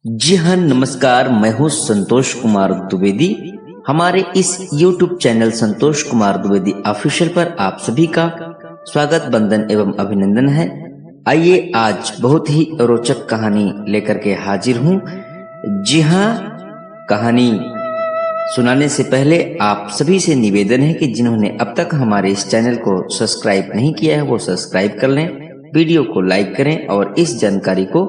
जी हाँ, नमस्कार। मैं हूँ संतोष कुमार द्विवेदी। हमारे इस YouTube channel Santosh Kumar Dwivedi official पर आप सभी का स्वागत, वंदन एवं अभिनंदन है। आइए आज बहुत ही रोचक कहानी लेकर के हाजिर हूँ। जी हाँ, कहानी सुनाने से पहले आप सभी से निवेदन है कि जिन्होंने अब तक हमारे इस चैनल को सब्सक्राइब नहीं किया है वो सब्सक्राइब कर लें, वीडियो को लाइक करें और इस जानकारी को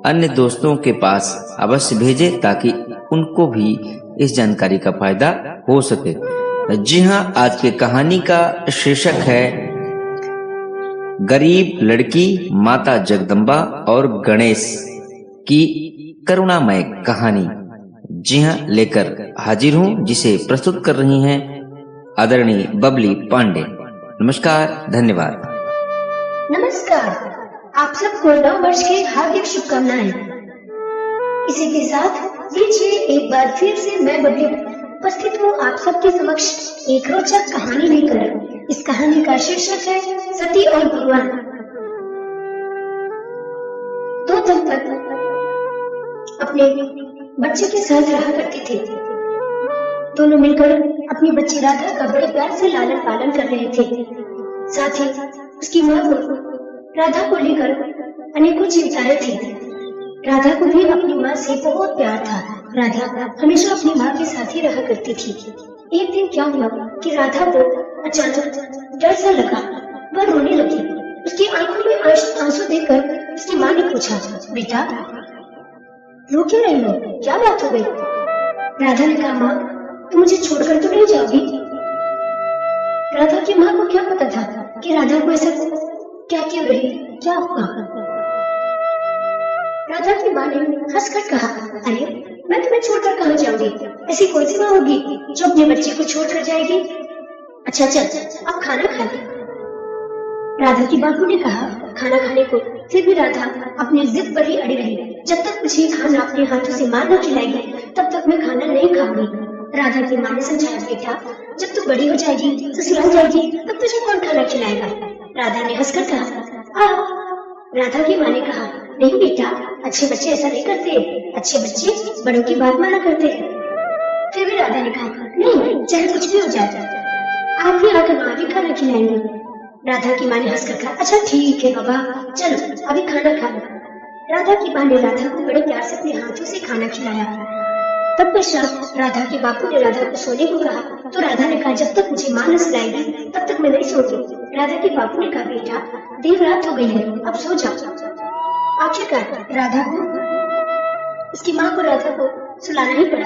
अन्य दोस्तों के पास अवश्य भेजें ताकि उनको भी इस जानकारी का फायदा हो सके। जी हाँ, आज की कहानी का शीर्षक है गरीब लड़की, माता जगदम्बा और गणेश की करुणामय कहानी। जी हाँ, लेकर हाजिर हूँ, जिसे प्रस्तुत कर रही हैं आदरणीय बबली पांडे। नमस्कार, धन्यवाद। नमस्कार, आप सबको नव वर्ष की हार्दिक शुभकामनाएं। इसी के साथ लीजिए एक बार फिर से मैं बबली उपस्थित हूँ आप सबके समक्ष एक रोचक कहानी लेकर। इस कहानी का शीर्षक है सती और भगवान। दो दंपति अपने बच्चे के साथ रहा करते थे। दोनों मिलकर अपनी बच्ची राधा का बड़े प्यार से लालन पालन कर रहे थे। साथ ही उसकी माँ को राधा को लेकर अनेकों चिंताएं थी। राधा को भी अपनी माँ से बहुत प्यार था। राधा हमेशा अपनी माँ के साथ ही रहा करती थी। एक दिन क्या हुआ कि राधा को अचानक डर सा लगा, वह रोने लगी। उसकी आंखों में आंसू देखकर उसकी माँ ने पूछा, बेटा रो क्यों रही हो, क्या बात हो गई? राधा ने कहा, माँ तुम मुझे छोड़कर तो नहीं जाओगी? राधा की माँ को क्या पता था कि राधा को ऐसा क्या क्यों रही, क्या हुआ? राधा की माँ ने हंसकर कहा, अरे मैं तुम्हें छोड़कर कहाँ जाऊंगी? ऐसी कौन सी माँ होगी जो अपने बच्चे को छोड़कर जाएगी? अच्छा चल अब खाना खा ले। राधा की बापू ने कहा खाना खाने को, फिर भी राधा अपनी जिद पर ही अड़ी रही। जब तक मुझे खाना अपने हाथों से माँ न खिलाएगी तब तक मैं खाना नहीं खाऊंगी। राधा की माँ ने समझाया, बेटा जब तू बड़ी हो जाएगी, ससुराल जाएगी, तब तुझे कौन खाना खिलाएगा? राधा ने हंसकर कहा, राधा की माँ ने कहा, नहीं बेटा, अच्छे बच्चे ऐसा नहीं करते, अच्छे बच्चे बड़ों की बात माना करते हैं। फिर भी राधा ने कहा, नहीं चाहे कुछ भी हो जाए, आप भी आकर माँ भी खाना खिलाएंगे। राधा की माँ ने हंसकर कहा, अच्छा ठीक है बाबा, चलो अभी खाना खा लो। राधा की माँ ने राधा को बड़े प्यार से अपने हाथों से खाना खिलाया। तब पश्चात राधा के बापू ने राधा को सोने को कहा, तो राधा ने कहा, जब तक मुझे माँ न सुलाएगी तब तक मैं नहीं सोती। राधा के बापू ने कहा, बेटा देर रात हो गई है, अब सो जाओ। आखिरकार राधा को, उसकी माँ को राधा को सुलाना ही पड़ा।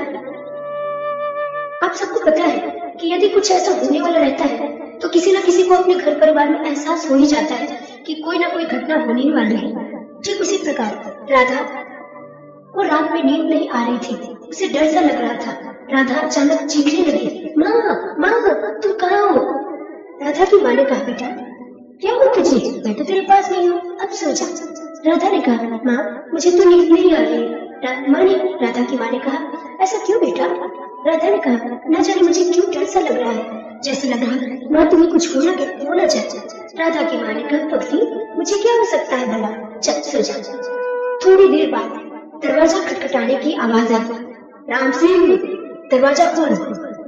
आप सबको पता है कि यदि कुछ ऐसा होने वाला रहता है तो किसी न किसी को अपने घर परिवार में एहसास हो ही जाता है कि कोई ना कोई घटना होने ही वाली है। ठीक उसी प्रकार राधा को रात में नींद नहीं आ रही थी, उसे डर सा लग रहा था। राधा अचानक चीखने लगी, माँ माँ तुम कहाँ हो? राधा की माँ ने कहा, बेटा क्या हुआ तुझे? मैं तो तेरे पास नहीं हूँ, अब सो जा। राधा ने कहा, माँ मुझे तो नींद नहीं आ रही है। राधा की माँ ने कहा, ऐसा क्यों बेटा? राधा ने कहा, न जाने मुझे क्यों डर सा लग रहा है, जैसे लग रहा है माँ तुम्हें कुछ होना चाहती। राधा की माँ ने कहा, पगली मुझे क्या हो सकता है भला, चल सो जा। थोड़ी देर बाद दरवाजा खटखटाने की आवाज आई। राम सिंह दरवाजा खोल।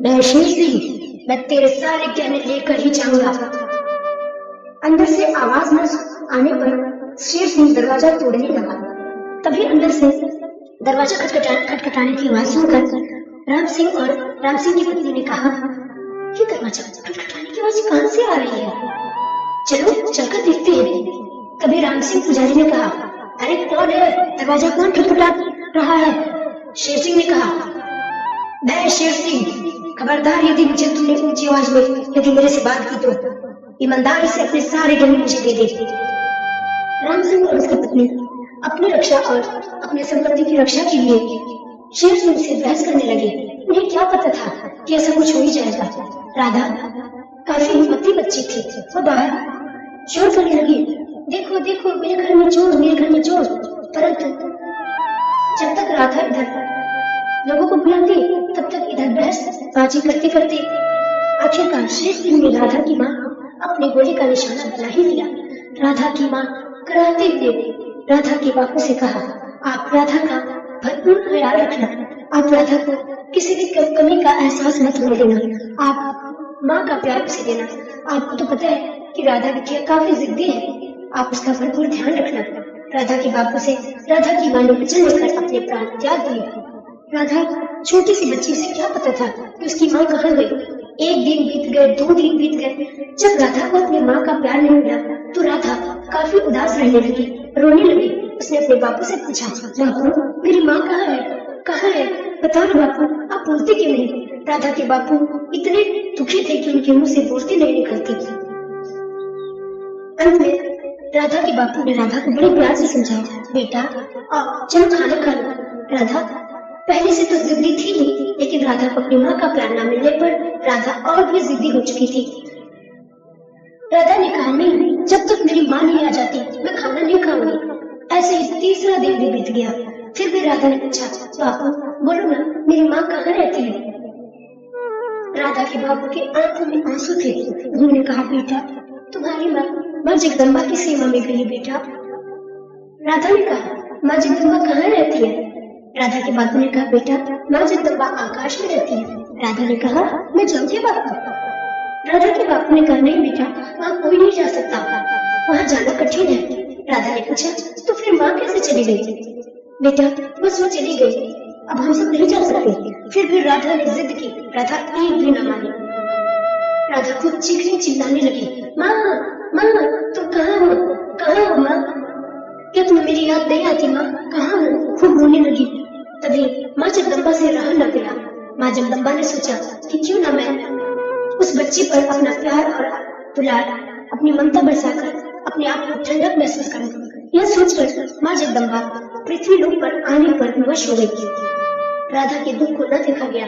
मैं शेर सिंह, मैं तेरे सारे गहने लेकर ही जाऊंगा। अंदर से आवाज न आने पर शेर सिंह दरवाजा तोड़ने लगा। तभी अंदर से दरवाजा खटखटाने की आवाज सुनकर राम सिंह की पत्नी ने कहा, ये दरवाजा खटखटाने की आवाज कहां से आ रही है? चलो चलकर देखते हैं। तभी राम सिंह पुजारी ने कहा, अरे कौन है, दरवाजा कौन खटखटा रहा है? शेर सिंह ने कहा, मैं शेर सिंह, खबरदार यदि मुझे तुमने ऊंची आवाज में यदि मेरे से बात की तो ईमानदारी से अपने सारे गहने मुझे दे दे। राम सिंह और उसकी पत्नी अपनी रक्षा और अपने संपत्ति की रक्षा के लिए शेर सिंह से बहस करने लगे। उन्हें क्या पता था कि ऐसा कुछ हो ही जाएगा। राधा काफी हिम्मती बच्ची थी, वो बाहर शोर करने लगी, देखो देखो मेरे घर में चोर, मेरे घर में चोर। परंतु जब तक राधा इधर लोगों को बुलाती तब तक इधर बहसबाजी करते करते आखिरकार शेर सिंह ने राधा की माँ अपने गोली का निशाना बना ही लिया। राधा की माँ कराते हुए राधा के बापू से कहा, आप राधा का भरपूर ख्याल रखना। आप राधा को किसी भी कमी का एहसास मत होने देना। आप माँ का प्यार उसे देना। आपको तो पता है कि राधा बिटिया काफी जिद्दी है। आप उसका भरपूर ध्यान रखना। राधा के बापू से राधा की मां ने वचन लेकर अपने प्राण त्याग दिए। राधा छोटी सी बच्ची से क्या पता था कि उसकी माँ कहाँ गई। एक दिन बीत गए, 2 दिन बीत गए। जब राधा को अपनी माँ का प्यार नहीं मिला तो राधा काफी उदास रहने लगी, रोने लगी। उसने अपने बापू से पूछा, बापू मेरी माँ कहाँ है, कहाँ है, बताओ ना बापू, आप बोलते क्यों नहीं। राधा के बापू इतने दुखी थे कि उनके मुंह से बोलते नहीं निकलती। अंत में राधा के बापू ने राधा को बड़े प्यार से समझाया, बेटा आओ चलो खाना खा लो। राधा पहले से तो जिद्दी थी ही, लेकिन राधा को अपनी माँ का प्यार न मिलने पर राधा और भी जिद्दी हो चुकी थी। राधा ने कहा, नहीं, जब तक मेरी माँ नहीं आ जाती मैं खाना नहीं खाऊंगी। ऐसे ही तीसरा दिन भी बीत गया। फिर भी राधा ने पूछा, बापू बोलो ना, मेरी माँ कहाँ रहती है। राधा के बापू के आंखों में आंसू थे। उन्होंने कहा, बेटा तुम्हारी माँ जगदम्बा की सेवा में गई बेटा। राधा ने कहा, माँ जगदम्बा कहाँ रहती है। राधा के बापू ने कहा, बेटा माँ जगदम्बा आकाश में रहती है। राधा ने कहा, मैं जाऊँ क्या बापू। राधा के बापू ने कहा, नहीं बेटा, वहाँ कोई नहीं जा सकता, वहाँ जाना कठिन है। राधा ने पूछा, तो फिर माँ कैसे चली गई। बेटा बस वो चली गई, अब हम सब नहीं जा सकते। फिर भी राधा ने जिद की। राधा एक भी न मानी। राधा खुद चीखने चिल्लाने लगी, माँ माँ तुम कहाँ हो, कहाँ हो माँ, क्या तुम्हें मेरी याद नहीं आती माँ, कहाँ हो। खूब रोने लगी। तभी माँ जगदम्बा से रहा न गया। माँ जगदम्बा ने सोचा कि क्यों न मैं उस बच्ची पर अपना प्यार और दुलार, अपनी ममता बरसाकर अपने आप को ठंडक महसूस करूं। यह सोचकर माँ जगदम्बा पृथ्वी लोक पर आने पर विवश हो गई। राधा के दुख को न देखा गया।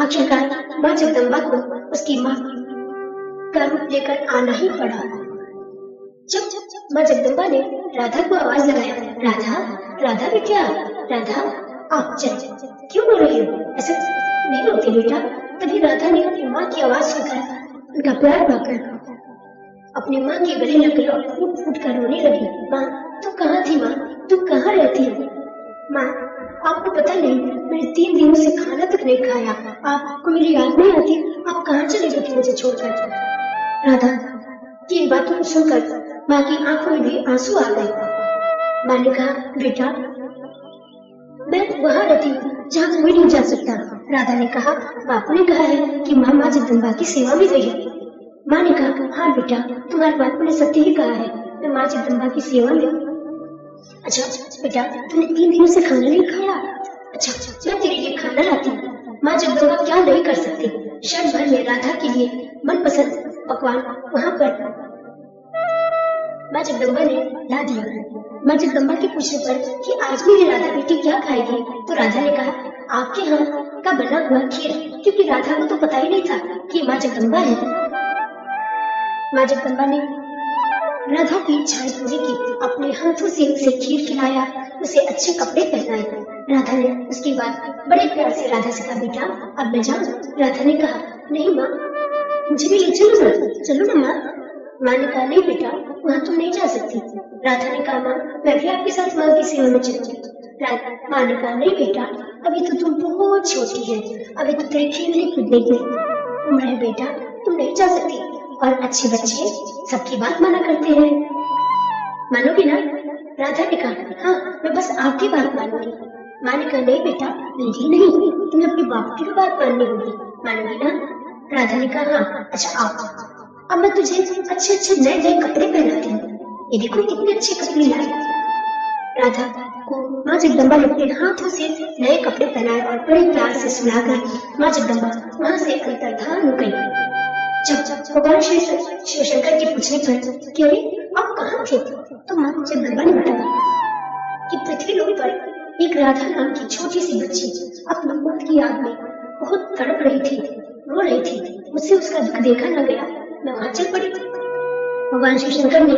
आखिरकार माँ जगदम्बा को उसकी माँ का रूप लेकर आना ही पड़ा। जब माँ जगदम्बा ने राधा को आवाज लगाया, राधा राधा बेटा, राधा आप चल, क्यों रो रही हो, ऐसे नहीं रोती बेटा। तभी राधा ने अपनी माँ की आवाज सुनकर, उनका प्यार पाकर अपनी माँ के गले लगकर और फूट फूट कर रोने लगी। माँ तू कहाँ थी, माँ तुम कहाँ रहती हो। माँ आपको पता नहीं, मैंने 3 दिनों से खाना तक नहीं खाया, आपको मेरी याद नहीं आती, आप कहाँ चली गई थी मुझे छोड़कर। राधा की इन बातों को सुनकर माँ की आंखों में भी आंसू आ गए। माँ ने कहा, बेटा मैं वहाँ रहती हूँ जहाँ कोई नहीं जा सकता। राधा ने कहा, बापू ने कहा है कि माँ जगदम्बा की सेवा में गई है। माँ ने कहा, हाँ बेटा तुम्हारे बापू ने सत्य ही कहा है, मैं माँ जगदम्बा की सेवा में। अच्छा बेटा तुमने 3 दिनों से खाना नहीं खाया। अच्छा मैं तेरे लिए खाना लाती हूँ। माँ जगदम्बा क्या नहीं कर सकती। क्षण भर में राधा के लिए मनपसंद पकवान वहाँ पर माँ जगदम्बा ने ला दिया। माँ जगदम्बा के पूछने पर कि आज मेरी राधा बेटी क्या खाएगी, तो राधा ने कहा, आपके हाथ का बना हुआ खीर, क्योंकि राधा को तो पता ही नहीं था कि माँ जगदम्बा है। माँ जगदम्बा ने राधा की इच्छाएं पूरी की, अपने हाथों से उसे खीर खिलाया, उसे अच्छे कपड़े पहनाए। राधा ने उसके बाद बड़े प्यार से राधा से कहा, बेटा अब मैं जाऊँ। राधा ने कहा, नहीं माँ मुझे भी ले चलो ना, चलो ना माँ। माँ ने कहा, नहीं बेटा वहाँ तुम नहीं जा सकती। राधा ने कहा, माँ मैं भी आपके साथ माँ की सेवा में चलूंगी। माँ ने कहा, नहीं बेटा अभी तो तुम बहुत छोटी है, अभी तो तेरे खेलने कूदने की उम्र है बेटा, तुम नहीं जा सकती। और अच्छे बच्चे सबकी बात माना करते हैं, मानोगी ना। राधा ने कहा, हाँ मैं बस आपकी बात मानूंगी। माँ ने कहा, नहीं बेटा मेरी नहीं, तुम्हें अपने बाप की भी बात माननी होगी, मानोगी ना। राधा ने कहा, हाँ अच्छा आओ, अब मैं तुझे अच्छे अच्छे नए नए कपड़े पहनाती हूँ, ये देखो कितने अच्छे कपड़े लाए। राधा को माँ जगदम्बा ने अपने हाथों से नए कपड़े पहनाए और बड़े प्यार से सुलाकर माँ जगदम्बा वहाँ से अंतर्धान हो गई। जब भगवान शिव शंकर के पूछने पर कि अरे आप कहाँ थे, तो माँ जगदम्बा ने बताया कि पृथ्वी लोक पर एक राधा नाम की छोटी सी बच्ची अपनी मौत की याद में बहुत तड़प रही थी, रो रही थी। मुझसे उसका दुख देखा न गया, मैं वहां चल पड़ी। भगवान शिव शंकर ने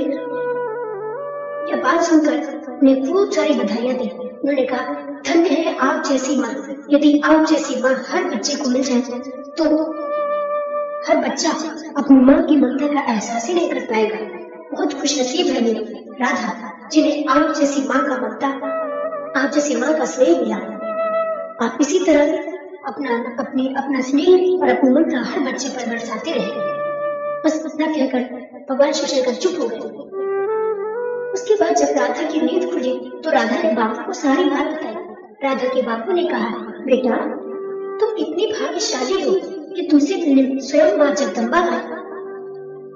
यह बात सुनकर उन्हें खूब सारी बधाइयां दी। उन्होंने कहा, धन्य है आप जैसी माँ, यदि आप जैसी माँ हर बच्चे को मिल जाए तो हर बच्चा अपनी माँ की ममता का एहसास ही नहीं कर पाएगा। बहुत खुशनसीब है मेरी राधा, जिन्हें आप जैसी माँ का ममता, आप जैसी माँ का स्नेह मिला। आप इसी तरह अपना स्नेह और अपनी ममता हर बच्चे पर बरसाते रहे। बस इतना कहकर भगवान श्री शंकर चुप हो गए। उसके बाद जब राधा की नींद खुली तो राधा ने बापू को सारी बात बताई। राधा के बापू ने कहा, बेटा तुम इतनी भाग्यशाली हो कि तुमसे मिलने स्वयं मां जगदम्बा आई।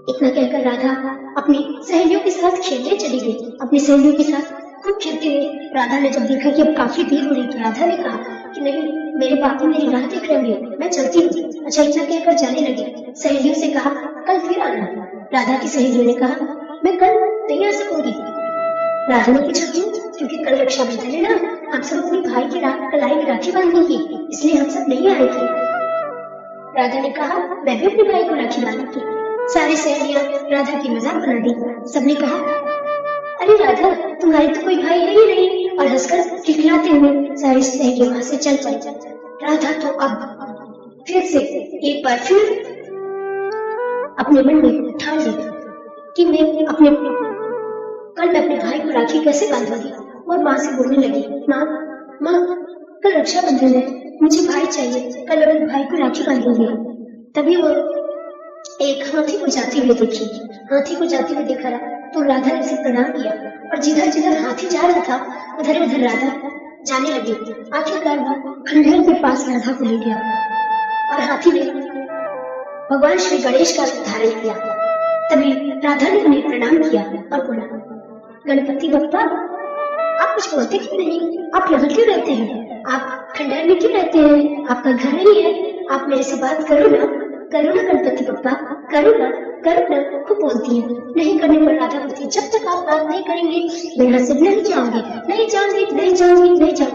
इतना कहकर राधा अपनी सहेलियों के साथ खेलने चली गई। अपनी सहेलियों के साथ खूब खेलते हुए राधा ने जब देखा कि अब काफी देर हो रही तो राधा ने कहा कि नहीं, मेरे बापू मेरी राह देख रहे होंगे, मैं चलती हूँ। अच्छा इतना कहकर जाने लगी। सहेलियों से कहा, कल फिर आना। राधा की सहेलियों ने कहा, मैं कल नहीं आ सकूंगी। राधा ने पूछा क्यों? क्योंकि कल रक्षाबंधन है ना, हम सब अपने भाई की कलाई में राखी बांधेंगे, इसलिए हम सब नहीं आएंगे। राधा ने कहा, मैं भी अपने भाई को राखी बांधूंगी। सारी सहेलियां राधा की मजाक बना दी। सबने कहा, अरे राधा तुम्हारे तो कोई भाई है ही नहीं, और हंसकर खिलखिलाते हुए सारी सहेलियां वहां से चल पड़ी। राधा तो अब फिर से एक बार फिर अपने मन में ठान ली कि कल मैं अपने भाई को राखी कैसे बांधूंगी। और माँ से बोलने लगी, माँ कल रक्षाबंधन है, मुझे भाई चाहिए, कल अपने भाई को राखी बांधूंगी। तभी वो एक हाथी को जाते हुए देखी। हाथी को जाते हुए देखा तो राधा ने उसे प्रणाम किया, और जिधर जिधर हाथी जा रहा था उधर उधर राधा जाने लगी। आखिरकार वो खंडहर के पास राधा को ले गया और हाथी ने भगवान श्री गणेश का रूप धारण किया। तभी राधा ने उन्हें प्रणाम किया और बोला, गणपति बप्पा आप कुछ बोलते क्यों नहीं? आप यहाँ क्यों रहते हैं? आप खंडहर में क्यों रहते हैं? आपका घर नहीं है? आप मेरे से बात करो ना गणपति बप्पा, करो ना। खूब बोलती है। नहीं करने पर राधा बोलती है, जब तक आप बात नहीं करेंगे मैं यहाँ से नहीं जाऊंगी।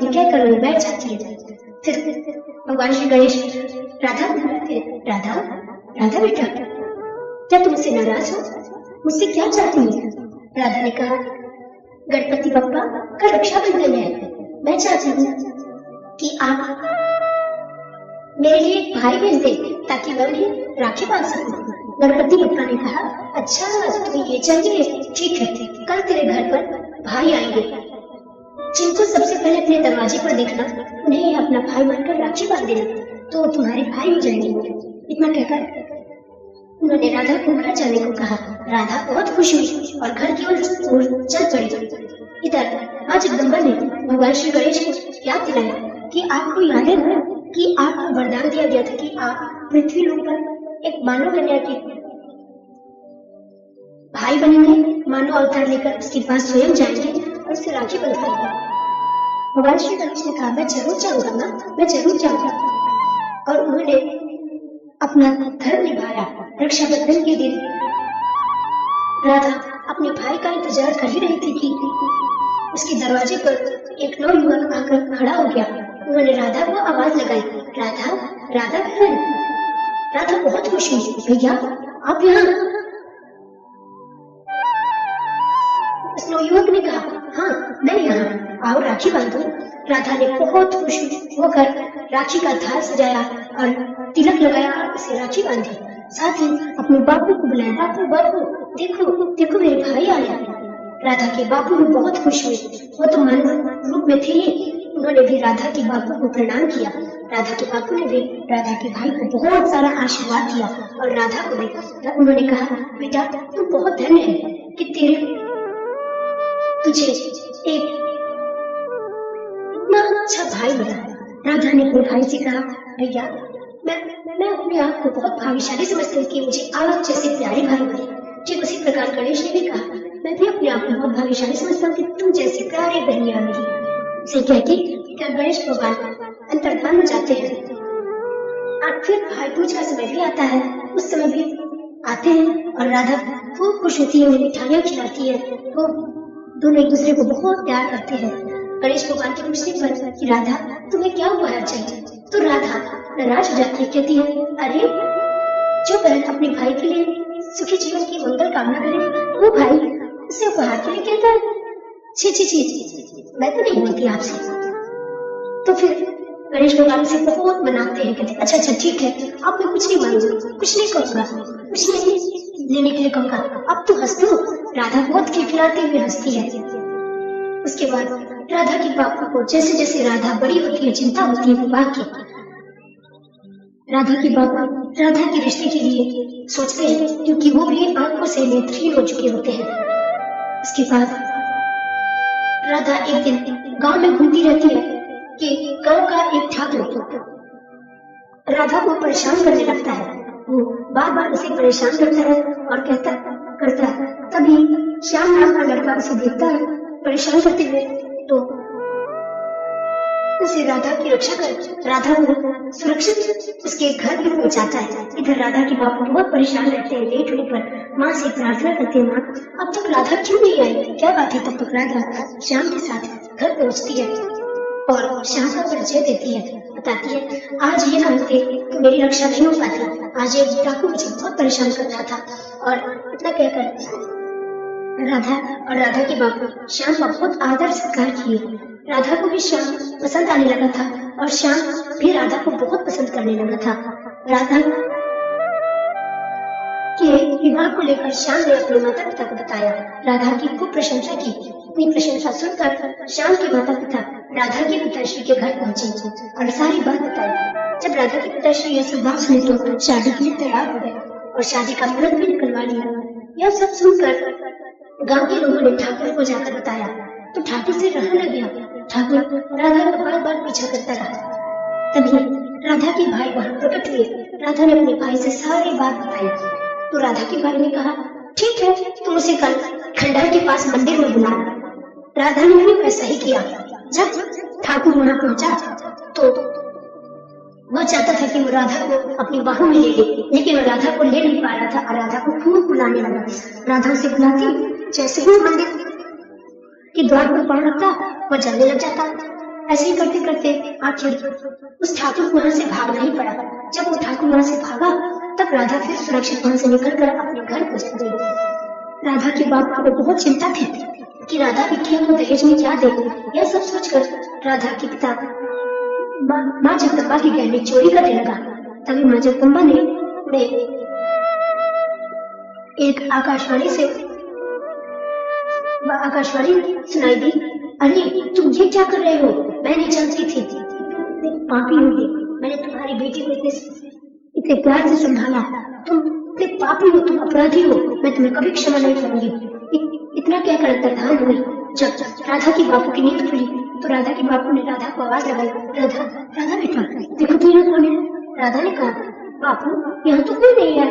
क्या करूंगी, बैठ जाती है। फिर भगवान श्री गणेश राधा को बोलते हैं, राधा बेटा क्या तुम मुझसे नाराज हो? मुझसे क्या चाहती है? राधा ने कहा, गणपति बप्पा कल रक्षाबंधन है, मैं चाहती हूँ कि आप मेरे लिए एक भाई भेज दे ताकि मैं उन्हें राखी बांध सकूं। गणपति बप्पा ने कहा, अच्छा तुम्हें ये चाहिए, ठीक है, कल तेरे घर पर भाई आएंगे, जिनको सबसे पहले अपने दरवाजे पर देखना, उन्हें अपना भाई मानकर राखी बांध देना, तो तुम्हारे भाई हो जाएंगे। इतना कहकर उन्होंने राधा को घर जाने को कहा। राधा बहुत खुश हुई और घर की ओर चल पड़ी। इधर माँ जगदम्बा ने भगवान श्री गणेश को याद दिलाया कि आपको याद है ना कि आपको वरदान दिया गया था कि आप पृथ्वी लोक पर एक मानव कन्या के भाई बनेंगे, मानव अवतार लेकर उसके पास स्वयं जाएंगे और उसे राखी बंधवाएंगे। भगवान श्री गणेश ने कहा, मैं जरूर जाऊंगा ना, मैं जरूर जाऊंगा। और उन्होंने अपना धर्म निभाया। रक्षाबंधन के दिन राधा अपने भाई का इंतजार कर ही रही थी कि उसके दरवाजे पर एक नौयुवक आकर खड़ा हो गया। उन्होंने राधा को आवाज लगाई, राधा बहन। राधा बहुत खुश हुई, भैया आप यहाँ? उस नौयुवक ने कहा, हाँ मैं यहाँ, आओ राखी बांधो। राधा ने बहुत खुश होकर राखी का धार सजाया और तिलक लगाया और उसे राखी बांधी। साथ ही अपने बापू को बुलाया, बापू देखो मेरे भाई आया। राधा के बापू भी बहुत खुश हुए, वो तो मानव रूप में थे ही। उन्होंने भी राधा के बापू को प्रणाम किया। राधा के बापू ने भी राधा के भाई को बहुत सारा आशीर्वाद दिया और राधा को भी उन्होंने कहा, बेटा तू बहुत धन्य है कि तुझे एक इतना अच्छा भाई मिला। राधा ने अपने भाई से कहा, भैया मैं अपने आप को बहुत भाग्यशाली समझती हूँ कि मुझे आप जैसे प्यारे भाई मिले। ठीक उसी प्रकार गणेश ने भी कहा, मैं भी अपने आप को बहुत भाग्यशाली समझता हूँ कि तुम जैसे प्यारे बहनिया मिली। से कहके गणेश भगवान अंतर्धान हो जाते हैं। और फिर भाई दूज का समय भी आता है, उस समय भी आते हैं और राधा खूब खुश होती है, उन्हें मिठाइयाँ खिलाती है। वो दोनों एक दूसरे को बहुत प्यार करते हैं। गणेश भगवान के पूछने पर कि राधा तुम्हें क्या उपहार चाहिए, तो राधा नाराज हो जाती है, कहती है, अरे जो बहन अपने भाई के लिए सुखी जीवन की मंगल कामना करे वो भाई उसे उपहार के लिए कहता है। छी मैं तो नहीं बोलती आपसे। तो फिर गणेश भगवान से बहुत मनाते हैं, कहते अच्छा ठीक है, अब मैं कुछ नहीं मांगूंगा, कुछ नहीं कहूंगा, कुछ नहीं लेने के लिए कहूंगा, अब तो हंस दो। राधा बहुत खिलखिलाते हुए हंसती है। उसके बाद राधा के बापू को जैसे जैसे राधा बड़ी होती है चिंता होती है विवाह की। राधा के बापू राधा के रिश्ते के लिए सोचते हैं क्योंकि वो भी आंखों से नेत्रहीन हो चुके होते हैं। उसके बाद राधा एक दिन गांव में घूमती रहती है कि गांव का एक ठाकुर राधा को परेशान करने लगता है। वो बार बार उसे परेशान करता है और करता है। तभी श्याम नाम का लड़का उसे देखता है परेशान करते हुए, तो उसे राधा की रक्षा कर राधा को सुरक्षित उसके घर पर पहुंचाता है। इधर राधा के बापू बहुत परेशान रहते हैं। लेट होने पर माँ से प्रार्थना करते हैं, माँ अब तक राधा क्यों नहीं आई, क्या बात है। तब तक राधा श्याम के साथ घर पहुंचती है और श्याम का परिचय देती है, बताती है आज ये जानते कि मेरी रक्षा नहीं हो पाती। आज एक डाकू मुझे बहुत परेशान कर रहा था और इतना कहकर राधा और राधा के बापू श्याम का बहुत आदर सत्कार किए। राधा को भी श्याम पसंद आने लगा था और श्याम भी राधा को बहुत पसंद करने लगा था। राधा के विवाह को लेकर श्याम ने अपने माता पिता को बताया। राधा की खूब प्रशंसा की। अपनी प्रशंसा सुनकर श्याम के माता पिता राधा के पिताश्री के घर पहुंचे और सारी बात बताई। जब राधा के पिताश्री यह सब बात सुने तो शादी के लिए तैयार हो गए और शादी का मुहूर्त भी निकलवा लिया। यह सब सुनकर गांव के लोगों ने ठाकुर को जाकर बताया तो ठाकुर से रहा न गया। ठाकुर राधा का बार बार पीछा करता रहा। तभी राधा के भाई वहां प्रकट हुए। राधा ने अपने भाई से सारी बात बताई तो राधा के भाई ने कहा ठीक है, तुम उसे कल खंडहर के पास मंदिर में बुला। राधा ने भी वैसा ही किया। जब ठाकुर वहां पहुंचा तो वह चाहता था कि वो राधा को अपनी बाहों में ले ले, लेकिन वह राधा को ले नहीं पा रहा था और राधा को खूब बुलाने लगा। राधा उसे बुलाती, जैसे ही मंदिर के द्वार पर पांव रखता वह जलने लग जाता। ऐसे ही करते करते आखिर उस ठाकुर को वहां से भागना ही पड़ा। जब वो ठाकुर वहां से भागा तब राधा फिर सुरक्षित वहां से निकलकर अपने घर पहुंच गई। राधा के बाप को बहुत चिंता थी कि राधा बिटिया को दहेज में क्या दे। यह सब सोचकर राधा के पिता माँ जगदम्बा की गहने चोरी करने लगा। तभी माँ जगदम्बा ने एक आकाशवाणी सुनाई दी, अरे तुम ये क्या कर रहे हो, मैंने जानती थी पापी होगी, मैंने तुम्हारी बेटी को इतने प्यार से संभाला, तुम इतने पापी हो, तुम अपराधी हो, मैं तुम्हें कभी क्षमा नहीं करूंगी। इतना कहकर अंतर्धान हुई। जब राधा की बापू की नींद खुली तो राधा के बापू ने राधा को आवाज लगाई, राधा राधा बेटा देखो तो यहाँ कौन है। राधा ने कहा बापू यहाँ तो कोई नहीं है।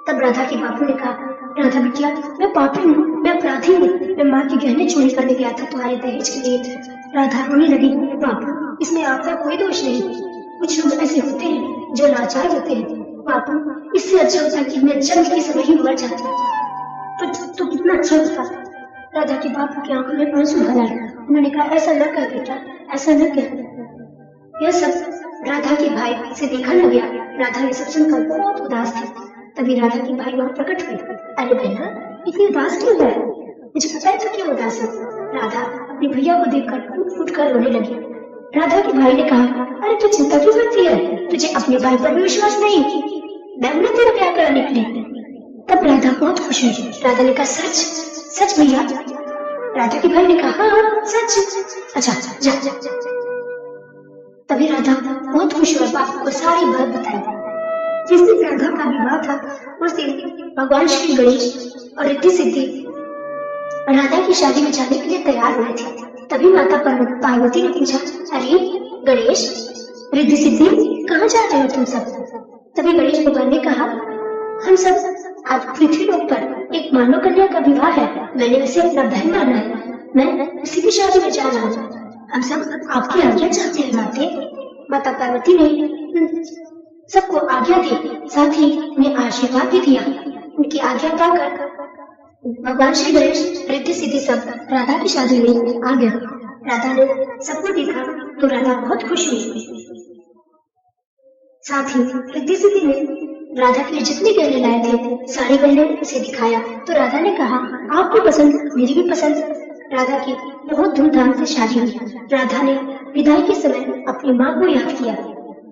तब राधा के बापू ने कहा राधा बिटिया मैं पापी हूँ, मैं अपराधी हूँ, मैं माँ के गहने चोरी करने गया था तुम्हारे दहेज के लिए। राधा रोने लगी, बापू इसमें आपका कोई दोष नहीं, कुछ लोग ऐसे होते हैं जो लाचार होते हैं। बापू इससे अच्छा होता कि मैं जल्द के समय ही मर जाती तो कितना अच्छा होता। राधा के बापू की आंखों में आंसू भर आए। उन्होंने कहा ऐसा न कर बेटा, ऐसा न कर। यह सब राधा के भाई से देखा न गया। राधा ये सब सुनकर बहुत उदास थी। तभी राधा के भाई वहां प्रकट हुए। अरे बहना इतनी उदास क्यों है, मुझे पता है तो क्यों उदास है। राधा अपने भैया को देखकर फूट फूट कर रोने लगी। राधा के भाई ने कहा अरे तू चिंता क्यों करती है, तुझे अपने भाई पर भी विश्वास नहीं, मैं उन्हें तेरा प्यार कराने के लिए। तब राधा बहुत खुश हुई। राधा ने कहा सच सच भैया। राधा के भाई ने कहा हाँ सच। अच्छा जा। तभी राधा बहुत खुश हुआ, बापू को सारी बात बताई। जिस दिन राधा का विवाह था उस दिन भगवान श्री गणेश और रिद्धि सिद्धि राधा की शादी में जाने के लिए तैयार हुए थे। तभी माता पार्वती ने पूछा अरे गणेश रिद्धि सिद्धि कहाँ जा रहे हो तुम सब। तभी गणेश भगवान ने कहा हम सब आज पृथ्वी लोक पर एक मानव कन्या का विवाह है, मैंने उसे अपना बहन माना है, मैं उसी की शादी में जा रहा हूँ, हम सब आपकी आज्ञा चाहते हैं माते। माता पार्वती ने सबको आज्ञा दी, साथ ही उन्हें आशीर्वाद भी दिया। उनकी आज्ञा पाकर भगवान श्री गणेश रिद्धि सिद्धि सब राधा की शादी में आ गया। राधा ने सबको देखा तो राधा बहुत खुश हुई। साथ ही रिद्धि सिद्धि ने राधा के लिए जितने गहने लाए थे सारे गहने उसे दिखाया तो राधा ने कहा आपकी पसंद मेरी भी पसंद। राधा की बहुत धूमधाम से शादी हुई। राधा ने विदाई के समय अपनी माँ को याद किया।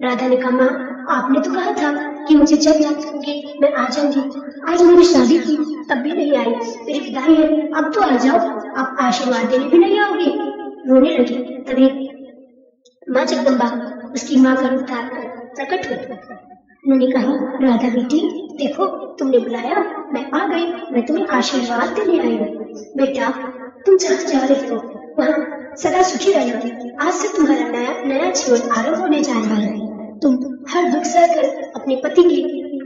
राधा ने कहा माँ आपने तो कहा था कि मुझे जब याद करोगे मैं आ जाऊंगी, आज मेरी शादी थी तब भी नहीं आई, मेरी विदाई है अब तो आ जाओ, आप आशीर्वाद देने भी नहीं आओगे। रोने लगी। तभी माँ जगदम्बा उसकी माँ का रूप धारण कर प्रकट हुई। उन्होंने कहा, राधा बेटी देखो, तुमने बुलाया, मैं आ गई, मैं तुम्हें आशीर्वाद देने आई हूँ। बेटा तुम जहाँ जा रही हो वहाँ सदा सुखी रहना। आज से तुम्हारा नया जीवन आरंभ होने जा रहा है। तुम हर दुख सहकर अपने पति की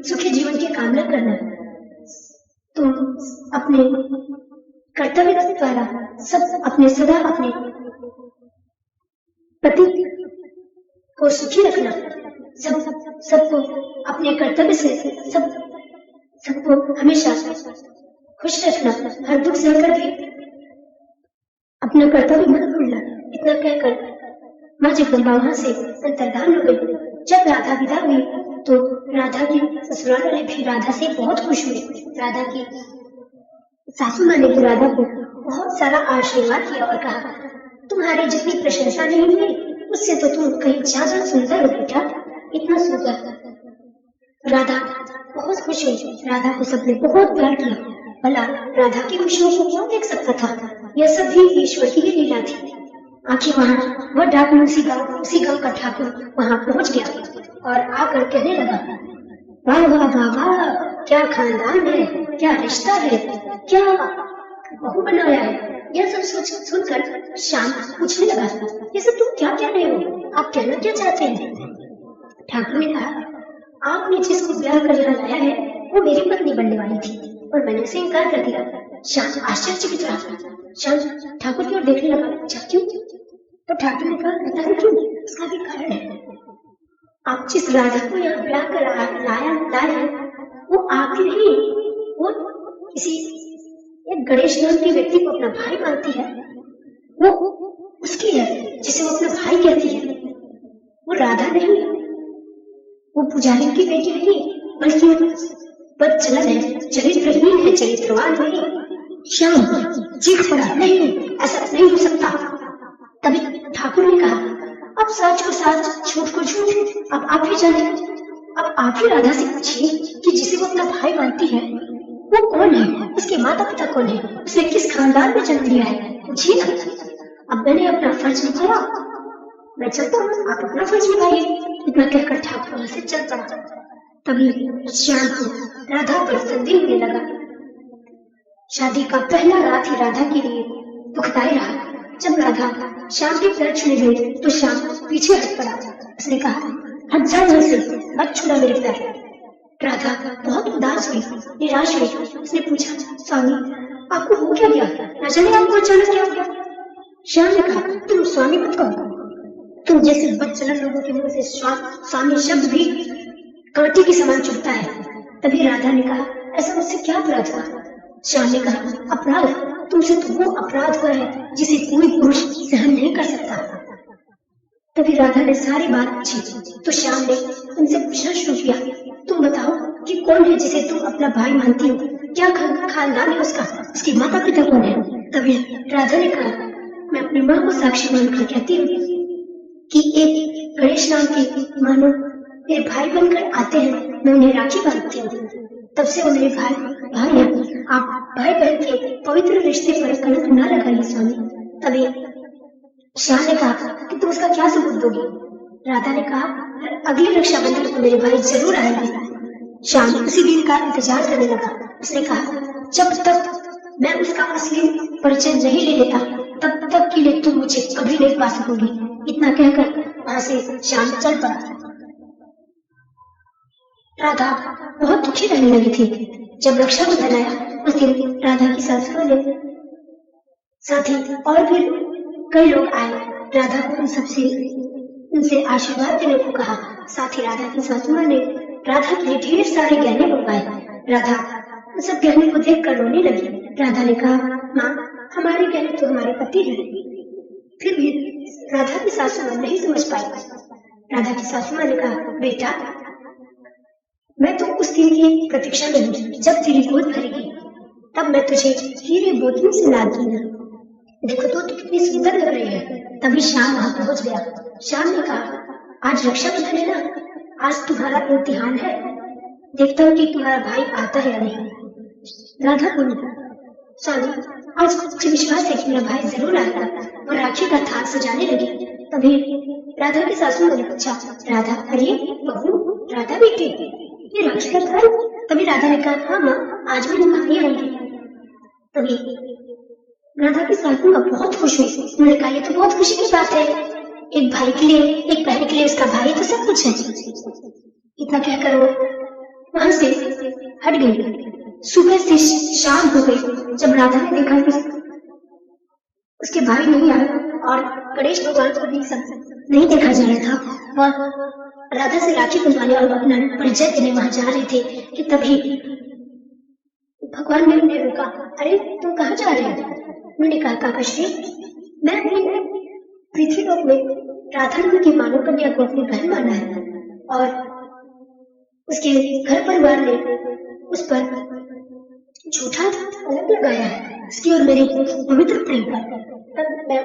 सुखी जीवन की कामना करना। तुम अपने कर्तव्य द्वारा सदा अपने पति को सुखी रखना। सबको अपने कर्तव्य से सबको हमेशा खुश रखना। हर दुख सहकर भी अपना कर्तव्य मत भूलना। इतना कहकर माँ जगदम्बा वहां से अंतर्धान हो गई। जब राधा विदा हुई तो राधा के ससुराल वाले भी राधा से बहुत खुश हुए। राधा की सासू माँ ने भी राधा को बहुत सारा आशीर्वाद किया और कहा, तुम्हारी जितनी प्रशंसा नहीं हुई उससे तो तुम कहीं ज्यादा सुंदर हो बेटा, इतना सुंदर। राधा बहुत खुश हुई। राधा को सबने बहुत प्यार किया। भला राधा की खुशियों को कौन देख सकता था? यह सब भी ईश्वर की ही लीला थी। आखिर वह डाकू उसी गांव का ठाकुर वहां पहुंच गया और आकर कहने लगा, वाह वाह वाह वाह, क्या खानदान है, क्या रिश्ता है, क्या बहू बनाया है। यह सब सुनकर श्याम पूछने लगा, ये सब तुम क्या कह रहे हो? आप कहना क्या चाहते हैं? ठाकुर ने कहा, आपने जिसको ब्याह कर यहाँ लाया है वो मेरी पत्नी बनने वाली थी और मैंने उसे इनकार कर दिया। श्याम आश्चर्यचकित रहा। श्याम ठाकुर की ओर देखने लगा, अच्छा क्यों? तो ठाकुर ने कहा, पता नहीं क्यों, उसका भी कारण है। आप जिस राधा को यहाँ ब्याह कर लाया वो आपकी नहीं, वो किसी एक गणेश नाम के व्यक्ति को अपना भाई मानती है। वो उसकी है जिसे वो अपना भाई कहती है। वो राधा नहीं, वो पुजारी की बेटी नहीं, बल्कि बदचलन है, चरित्रहीन है, चरित्रवान नहीं। श्याम चीख पड़ा, नहीं ऐसा नहीं हो सकता। तभी ठाकुर ने कहा, अब सच को सच, झूठ को झूठ, अब आप ही जाने। अब आप ही राधा से पूछिए कि जिसे वो अपना भाई मानती है वो कौन है, उसके माता पिता कौन है, उसने किस खानदान में जन्म लिया है, पूछिए ना। अब मैंने अपना फर्ज निभाया, मैं चलता हूँ, आप अपना फर्ज निभाइए। इतना कहकर ठाकुर वहां से चल पड़ा। तभी श्याम को राधा पर संदेह होने लगा। शादी का पहला रात ही राधा के लिए दुखदायी रहा। जब राधा श्याम के पैर छूने गई तो श्याम पीछे हट पड़ा। उसने कहा, हट जा यहाँ से, मत छूना मेरे पैर। राधा बहुत उदास हुई, निराश हुई। उसने पूछा, स्वामी आपको हो क्या गया? न जाने आपको अचानक क्या हो गया? श्याम ने कहा, तुम स्वामी मत कहो, तुम जैसे बदचलन लोगों के मुंह से स्वामी शब्द भी कांटे के समान चुभता है। तभी राधा ने कहा, ऐसा मुझसे क्या अपराध हुआ? श्याम ने कहा, अपराध? तुमसे तो वो अपराध हुआ है जिसे कोई पुरुष सहन नहीं कर सकता। तभी राधा ने सारी बात पूछी तो श्याम ने उनसे पूछना शुरू किया, तुम बताओ कि कौन है जिसे तुम अपना भाई मानती हो? क्या खानदान है उसका? उसके माता पिता कौन है? तभी राधा ने कहा, मैं अपनी माँ को साक्षी मानकर कहती हूँ कि एक गणेश नाम के मानो मेरे भाई बनकर आते हैं, मैं उन्हें राखी बांधती हूँ। तब से वो मेरे भाई हैं। आप भाई बहन के पवित्र रिश्ते पर कलंक न लगाइए स्वामी। तभी श्याम ने कहा कि तुम उसका क्या सबूत दोगी? राधा ने कहा, अगले रक्षाबंधन को मेरे भाई जरूर आएंगे। श्याम उसी दिन का इंतजार करने लगा। उसने कहा, जब तक मैं उसका असली परिचय नहीं ले लेता तब तक के लिए तुम मुझे कभी नहीं पा सकोगी। इतना कहकर वहां से श्याम चल पड़ा। राधा बहुत दुखी रहने लगी थी। जब रक्षाबंधन आया उस दिन राधा की सासू ने साथ ही और भी कई लोग आए। राधा को उनसे आशीर्वाद देने को कहा। साथ ही राधा की सासू ने राधा के लिए ढेर सारे गहने बनवाए। राधा उन सब गहने को देखकर रोने लगी। राधा ने कहा, माँ हमारे गहने तो हमारे पति हैं। फिर भी राधा की सासू माँ नहीं समझ पाई। राधा की सासू माँ ने कहा, बेटा मैं तो उस दिन की प्रतीक्षा में हूँ जब तेरी गोद भरेगी, तब मैं तुझे हीरे मोतियों से लाद दूंगा। देखो तो तू कितनी सुंदर लग रही है। तभी श्याम वहां पहुंच गया। श्याम ने कहा, आज रक्षाबंधन है ना, आज तुम्हारा इम्तिहान है, देखता हूँ कि तुम्हारा भाई आता है या नहीं। राधा बोली, स्वामी, आज मुझे विश्वास है कि मेरा भाई जरूर आएगा। और राखी का थाल सजाने लगी। तभी राधा की सासू ने पूछा, राधा, अरे बहू, राधा बेटी, ये राखी का थाल? तभी राधा ने कहा, हाँ माँ, आज मेरे भाई आएंगे। तभी राधा की सासू माँ बहुत खुश हुई। उन्होंने कहा, ये तो बहुत खुशी की बात है, एक भाई के लिए, एक बहन के लिए उसका भाई तो सब कुछ है। इतना कहकर वो वहां से हट गई। सुबह से शाम हो गई जब राधा ने देखा कि उसके भाई नहीं आए और गणेश भगवान को भी सब नहीं देखा जा रहा था। और राधा से राखी बंधवाने और अपना परिचय देने वहां जा रहे थे कि तभी भगवान ने उन्हें रोका। अरे तुम कहाँ जा रहे हो? उन्होंने कहा, काकाश्री, मैं अपनी पृथ्वीलोक में राधा रानी की मानव कन्या को अपनी बहन माना है और उसके घर परिवार ने उस पर झूठा कलंक लगाया है, उसकी और मेरी पवित्र प्रेम पर। तब मैं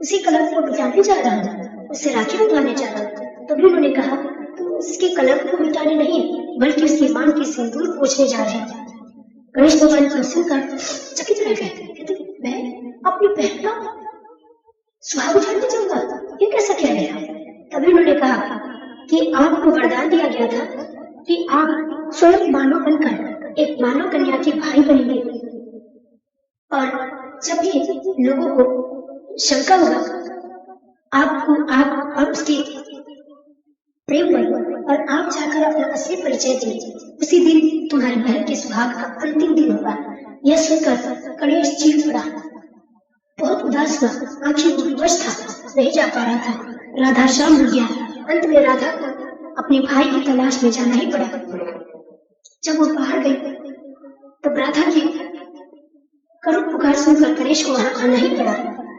उसी कलंक को मिटाने जा रहा हूँ, उससे राखी बंधवाने जा रहा हूँ। तभी उन्होंने कहा, तुम उसके कलंक को मिटाने नहीं बल्कि उसकी मांग की सिंदूर पोंछने जा रहे हैं। गणेश भगवान को सुनकर चकित रह गए। मैं अपनी बहन का सुहाग उठाने जाऊंगा, ये कैसा कह रहे हैं? तभी उन्होंने कहा कि आपको वरदान दिया गया था कि आप स्वयं मानव बनकर एक मानव कन्या के भाई बनेंगे और जब भी लोगों को शंका होगा आप और उसके प्रेम पर और आप जाकर अपना असली परिचय दें, उसी दिन तुम्हारी बहन के सुहाग का अंतिम दिन होगा। यह सुनकर गणेश चीख पड़ा, बहुत उदास हुआ, आखिर विवश था, नहीं जा पा रहा था। राधा शाम हो गया। अंत में राधा को अपने भाई की तलाश में जाना ही पड़ा। जब वो बाहर गई तब राधा की करुण पुकार सुनकर गणेश को वहां आना ही पड़ा।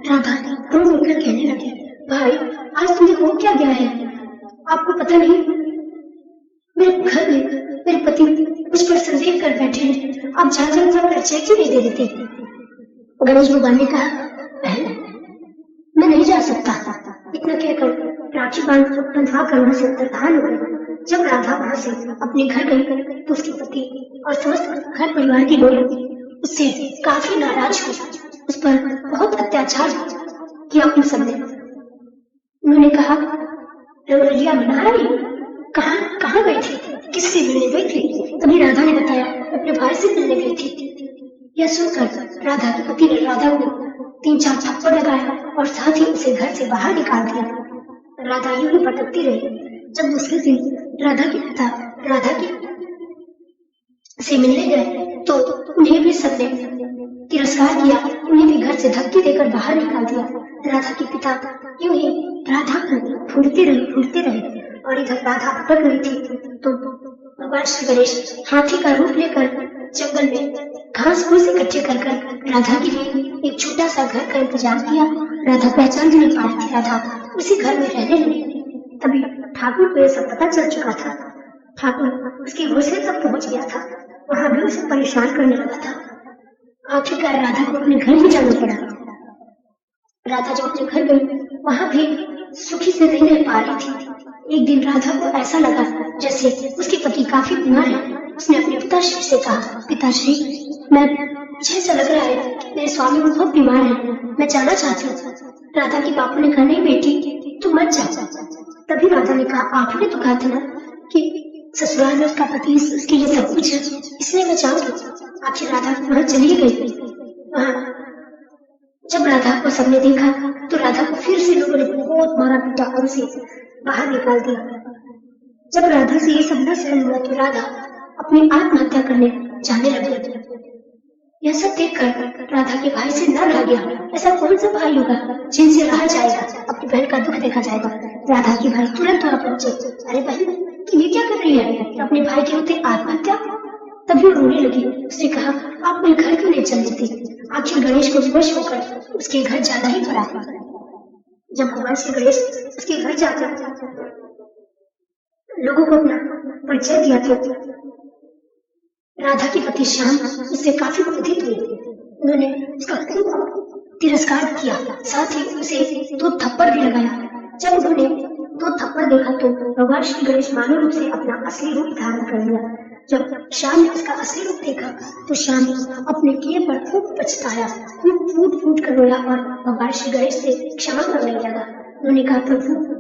राधा रो रोकर कहने लगी, भाई, आज तुम्हें हो क्या गया है? आपको पता नहीं, मेरे घर में मेरे पति मुझ पर संदेह कर बैठे हैं, आप जाकर उनका परिचय क्यों नहीं दे देते? गणेश भगवान ने कहा, बहन, मैं नहीं जा सकता। इतना कहकर राखी बंधवा कर वहां से अंतर्धान हो गई। जब राधा वहां से अपने घर गई तो उसके पति और समस्त घर परिवार की लोग उससे काफी नाराज हुए, उस पर बहुत अत्याचार किया उन सबने। उन्होंने कहा, रंगरलिया मना रही, कहाँ गई थी, किससे मिलने गई थी? तभी राधा ने बताया, अपने भाई से मिलने गई थी। यह सुनकर राधा के पति ने राधा को 3-4 थप्पड़ लगाया और साथ ही उसे घर से बाहर निकाल दिया। राधा यूं ही भटकती रही। जब दूसरे दिन राधा के पिता राधा की से मिलने गए तो उन्हें भी सबने तिरस्कार किया, उन्हें भी घर से धक्के देकर बाहर निकाल दिया। राधा के पिता यूं ही राधा को ढूंढते रहे और इधर राधा भटक रही थी तो भगवान श्री गणेश हाथी का रूप लेकर जंगल में घास फूस इकट्ठे कर राधा के लिए एक छोटा सा घर का इंतजाम किया। राधा पहचान नहीं पा रही थी, राधा उसी घर में रहने लगी। तभी ठाकुर को यह सब पता चल चुका था। ठाकुर उसके घोंसले तक पहुंच गया था, वहां भी उसे परेशान करने लगा था। आखिरकार राधा को अपने घर ही जाना पड़ा। राधा जब अपने घर गई वहां भी सुखी से नहीं रह पा रही थी। एक दिन राधा को ऐसा लगा जैसे उसके पति काफी बीमार है। उसने अपने पिताश्री से कहा, पिताश्री, मुझे ऐसा लग रहा है कि मेरे स्वामी बहुत बीमार है, मैं जाना चाहती हूँ। राधा के बापू ने कहा, नहीं बेटी, तू मत जा। तभी राधा ने कहा, आपने तो कहा था ना कि ससुराल में उसका पति उसके लिए सब कुछ है, इसलिए मैं चाहूंगी। आखिर राधा वहां चली गई। वहां जब राधा को सबने देखा तो राधा को फिर से लोगों ने बहुत मारा पीटा और उसे बाहर निकाल दिया। जब राधा से ये सब न सहन हुआ तो राधा अपनी आत्महत्या करने जाने लगी। यह सब देखकर राधा के भाई से न रहा गया। ऐसा कौन सा भाई होगा जिनसे रहा जाएगा, अपनी बहन का दुख देखा जाएगा। राधा के भाई तुरंत वहां पहुंचे। अरे बहन, तुम ये क्या कर रही है? अपने भाई के होते आत्महत्या? तभी वो रोने लगी। उसने कहा, आप मेरे घर क्यों नहीं चल देती? आखिर गणेश को विवश होकर उसके घर जाना ही पड़ा। जब भगवान श्री गणेश उसके घर जाकर लोगों को अपना परिचय दिया तो राधा के पति श्याम उससे काफी क्रोधित हुए। उन्होंने उसका खूब तिरस्कार किया, साथ ही उसे 2 थप्पड़ भी लगाया। जब उन्होंने 2 थप्पड़ देखा तो भगवान श्री गणेश मानव रूप से अपना असली रूप धारण कर लिया। जब श्याम ने उसका असली रूप देखा तो श्याम अपने किए पर खूब पछताया, खूब फूट फूट कर रोया और भगवान श्री गणेश से क्षमा मांगने लगा। उन्होंने कहा, प्रभु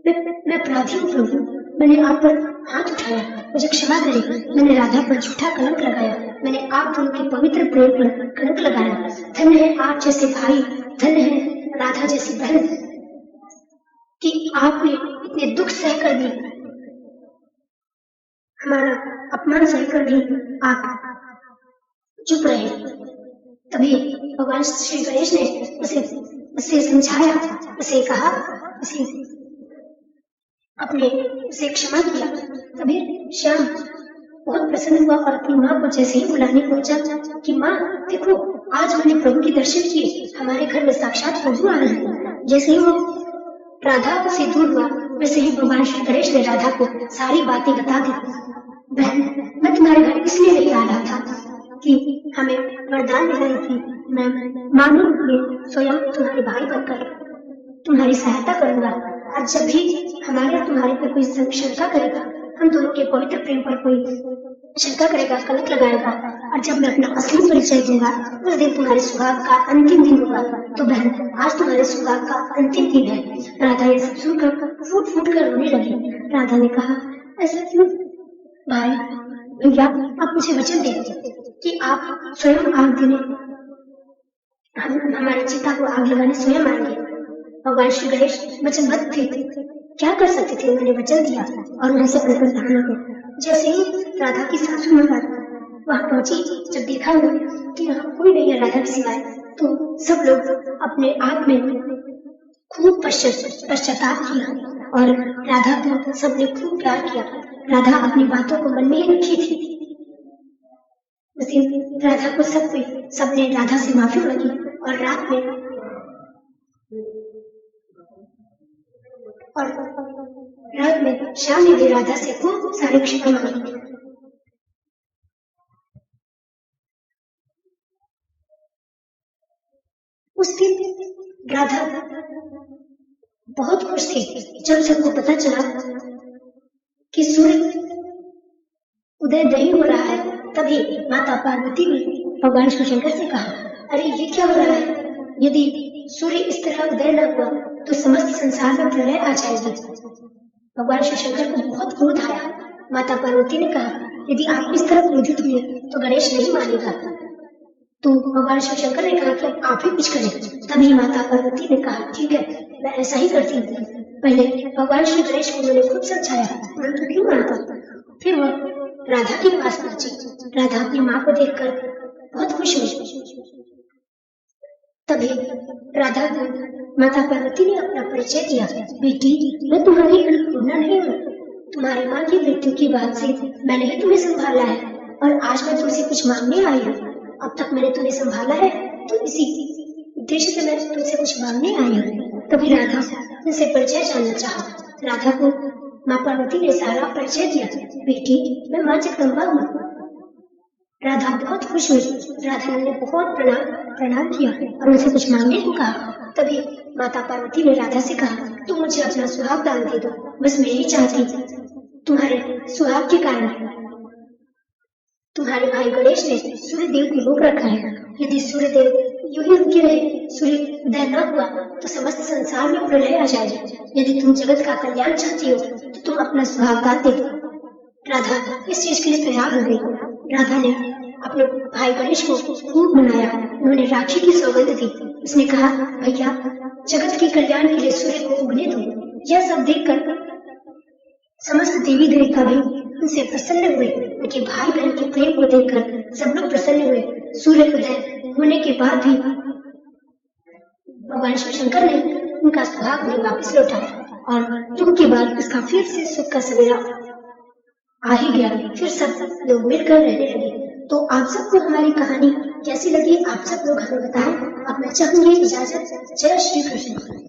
मैं अपराधी हूँ प्रभु, मैंने आप पर हाथ उठाया, मुझे क्षमा करें। मैंने राधा पर झूठा कलंक लगाया, मैंने आप दोनों के पवित्र प्रेम पर कलंक लगाया। धन्य है आप जैसे भाई, धन्य है राधा जैसी बहन कि आपने इतने दुख सहकर भी, हमारा अपमान सहकर भी आप चुप रहे। तभी भगवान श्री गणेश ने उसे समझाया, उसे कहा, उसे क्षमा किया। तभी श्याम बहुत प्रसन्न हुआ और अपनी माँ को जैसे ही बुलाने पहुंचा कि माँ देखो, आज मैंने प्रभु के दर्शन किए, हमारे घर में साक्षात प्रभु आ रहे हैं। जैसे ही वो राधा से दूर हुआ वैसे ही भगवान श्री गणेश ने राधा को सारी बातें बता दी। बहन, मैं तुम्हारे घर इसलिए नहीं आ रहा था कि हमें वरदान मिल रही थी, मैं मानो में स्वयं तुम्हारे भाई बनकर तुम्हारी सहायता करूंगा। और जब भी हमारे और तुम्हारे पर कोई शंका करेगा, हम दोनों के पवित्र प्रेम पर कोई शंका करेगा, कलंक लगाएगा, और जब मैं अपना असली परिचय दूंगा उस दिन तुम्हारे सुहाग का अंतिम दिन होगा। तो बहन, आज तुम्हारे सुहाग का अंतिम दिन है। राधा ये सब सुनकर फूट फूट कर रोने लगी। राधा ने कहा, ऐसा क्यों भाई? भैया, आप मुझे वचन दें कि आप स्वयं आग देने, हम हमारी चिता को आग लगाने स्वयं आएंगे। भगवान श्री गणेश वचनबद्ध थे, क्या कर सकते थे? उन्होंने वचन दिया और उनसे अंतर्धान हो गया। जैसे ही राधा की सासू माँ वहां पहुंची, जब देखा कि यहाँ कोई नहीं है राधा के सिवाय, तो सब लोग अपने आप में खूब पश्चाताप किया और राधा को सबने खूब प्यार किया। राधा अपनी बातों को मन में ही रखी थी। उस दिन राधा को सबने राधा से माफी मांगी और रात में श्याम ने भी राधा से खूब सारी क्षमा मांगी। उस दिन राधा बहुत खुश थी जब सबको पता चला कि सूर्य उदय नहीं हो रहा है। तभी माता पार्वती ने भगवान शिव शंकर से कहा, अरे ये क्या हो रहा है? यदि सूर्य इस तरह उदय न हुआ तो समस्त संसार में प्रलय आ जाएगी। भगवान शिव शंकर को बहुत क्रोध आया। माता पार्वती ने कहा, यदि आप इस तरह क्रोधित हुए तो गणेश नहीं मानेगा। तो भगवान शिव शंकर ने कहा कि आप ही कुछ करें। तभी माता पार्वती ने कहा, ठीक है, मैं ऐसा ही करती हूँ। पहले भगवान श्री गणेश को उन्होंने खुद समझाया, परंतु नहीं मानता। फिर वो राधा के पास पहुंची। राधा अपनी माँ को देखकर बहुत खुश हुई। तभी राधा को माता पार्वती ने अपना परिचय दिया, बेटी, मैं तुम्हारी अन्नपूर्णा नहीं हूँ। तुम्हारी माँ की मृत्यु के बाद से मैंने ही तुम्हें संभाला है और आज मैं तुमसे कुछ मांगने आई हूँ। अब तक मैंने तुम्हें संभाला है तो इसी उद्देश्य से मैं तुमसे कुछ मांगने आई हूँ। तभी राधा उनसे परिचय जानना चाहा। राधा को माँ पार्वती ने सारा परिचय दिया, बेटी, मैं माँ जगदम्बा हूँ। राधा बहुत खुश हुई। राधा ने बहुत प्रणाम किया और उनसे कुछ मांगने को कहा। तभी माता पार्वती ने राधा से कहा, तुम मुझे अपना सुहाग दान दे दो, बस मैं ही चाहती तुम्हारे सुहाग के कारण तुम्हारे भाई गणेश ने सूर्य देव को रोक रखा है। यदि सूर्य देव यूं ही रुके रहे, सूर्य उदय न हुआ तो समस्त संसार में प्रलय आ जाएगा। यदि तुम जगत का कल्याण चाहती हो तो तुम अपना सुहाग दान दे दो। राधा इस चीज के लिए तैयार हो गई। राधा ने अपने भाई गणेश को खूब मनाया। उन्होंने राखी की सौगंध दी। उसने कहा, भैया, जगत के कल्याण के लिए सूर्य को उगने दो। यह सब देखकर समस्त देवी देवता भी उनसे प्रसन्न हुए। उनके भाई बहन के प्रेम को देखकर सब लोग प्रसन्न हुए। सूर्य उदय होने के बाद भी भगवान शिव शंकर ने उनका सुहाग उन्हें वापस लौटाया और दुख के बाद उसका फिर से सुख का सवेरा आ ही गया। फिर सब लोग मिलकर रहने लगे। तो आप सबको हमारी कहानी कैसी लगी, आप सब लोग हमें बताएं। अब मैं चाहूंगी इजाजत। जय श्री कृष्ण।